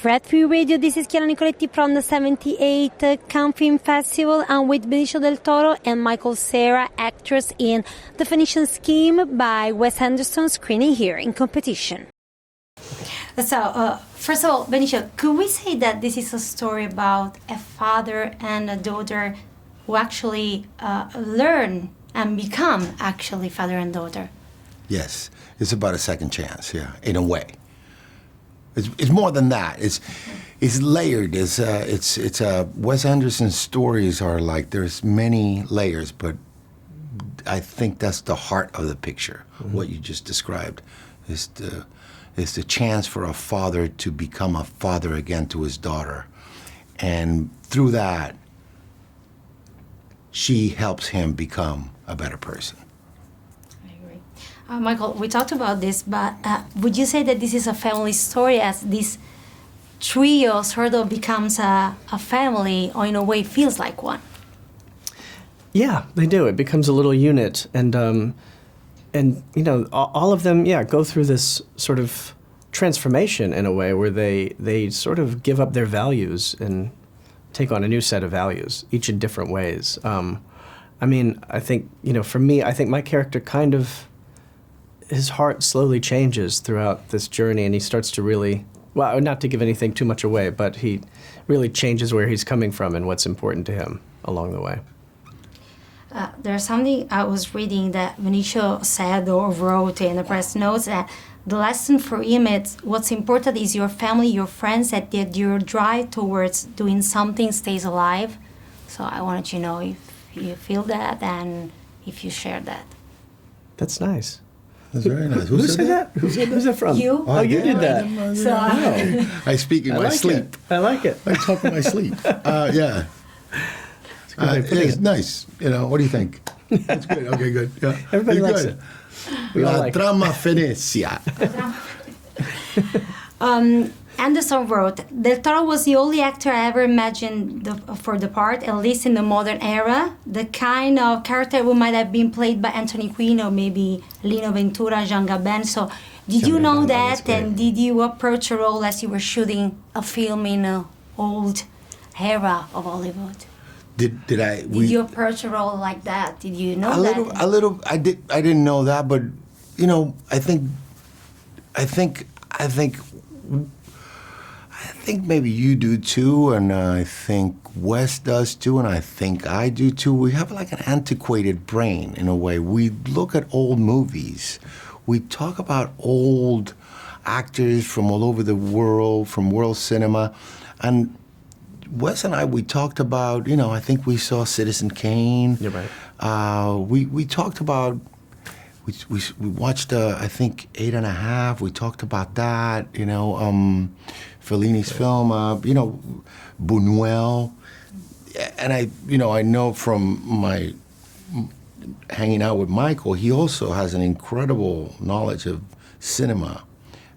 Red Free Radio, this is Chiara Nicoletti from the 78th Cannes Film Festival. I'm with Benicio Del Toro and Michael Cera, actors in The Phoenician Scheme by Wes Anderson, screening here in competition. So, first of all, Benicio, could we say that this is a story about a father and a daughter who actually learn and become actually father and daughter? Yes, it's about a second chance, yeah, in a way. It's more than that. It's layered. It's Wes Anderson's stories are like, there's many layers, but I think that's the heart of the picture. Mm-hmm. What you just described is the chance for a father to become a father again to his daughter, and through that, she helps him become a better person. Michael, we talked about this, but would you say that this is a family story, as this trio sort of becomes a family, or in a way feels like one? Yeah, they do. It becomes a little unit, and you know, all of them, go through this sort of transformation in a way where they sort of give up their values and take on a new set of values, each in different ways. I mean, I think, you know, for me, I think my character kind of, his heart slowly changes throughout this journey, and he starts to really, well, not to give anything too much away, but he really changes where he's coming from and what's important to him along the way. There's something I was reading that Benicio said or wrote in the press notes, that the lesson for him is what's important is your family, your friends, that your drive towards doing something stays alive. So I wanted to know if you feel that and if you share that. That's nice. That's very nice. Who said that? Who's that from? You. Oh, you did that. I speak in my sleep. I like it. I talk in my sleep. Yeah. It's nice. You know, what do you think? That's good. Okay, good. Yeah. Everybody likes it. We all like trama Venecia. Anderson wrote, Del Toro was the only actor I ever imagined for the part, at least in the modern era. The kind of character who might have been played by Anthony Quinn or maybe Lino Ventura, Jean Gabin. So did you know that, and did you approach a role as you were shooting a film in an old era of Hollywood? Did you approach a role like that? Did you know that? A little. I didn't know that, but you know, I think maybe you do too, and I think Wes does too, and I think I do too. We have like an antiquated brain in a way. We look at old movies. We talk about old actors from all over the world, from world cinema, and Wes and I, we talked about, you know, I think we saw Citizen Kane. You're right. We talked about, we watched, I think, 8½. We talked about that, you know, Fellini's film, you know, Buñuel. And I know from my hanging out with Michael, he also has an incredible knowledge of cinema,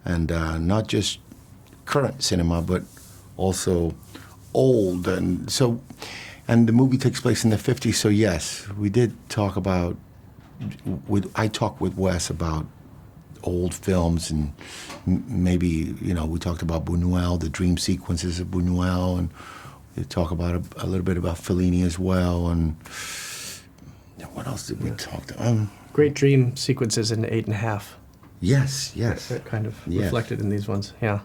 and not just current cinema, but also old. And the movie takes place in the 50s, so yes, we did talk about, I talked with Wes about old films, and maybe, you know, we talked about Buñuel, the dream sequences of Buñuel, and we talk about a little bit about Fellini as well, and what else did we talk about? Great dream sequences in 8½. Yes. That kind of reflected in these ones, yeah.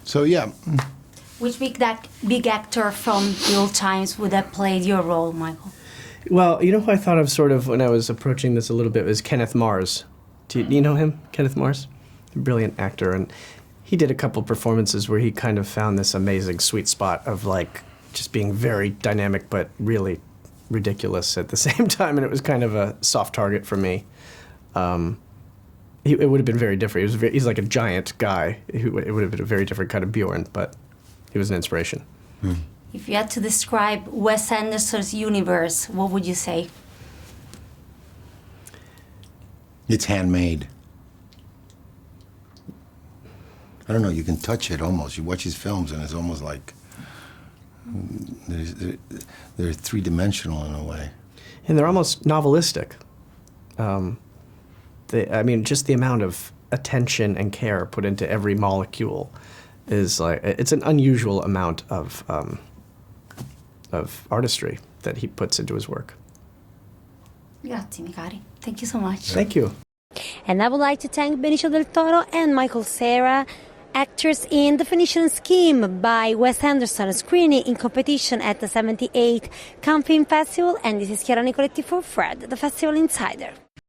So, yeah. Which big actor from the old times would have played your role, Michael? Well, you know who I thought of sort of when I was approaching this a little bit was Kenneth Mars. Do you know him, Kenneth Mars? A brilliant actor, and he did a couple performances where he kind of found this amazing sweet spot of like just being very dynamic but really ridiculous at the same time, and it was kind of a soft target for me. It would have been very different. He's like a giant guy. It would have been a very different kind of Bjorn, but he was an inspiration. If you had to describe Wes Anderson's universe, what would you say? It's handmade. I don't know, you can touch it almost. You watch his films and it's almost like they're three-dimensional in a way. And they're almost novelistic. I mean, just the amount of attention and care put into every molecule is like, it's an unusual amount of artistry that he puts into his work. Grazie, miei cari. Thank you so much. Thank you. And I would like to thank Benicio Del Toro and Michael Cera, actors in The Phoenician Scheme by Wes Anderson, screening in competition at the 78th Cannes Film Festival. And this is Chiara Nicoletti for Fred, the Festival Insider.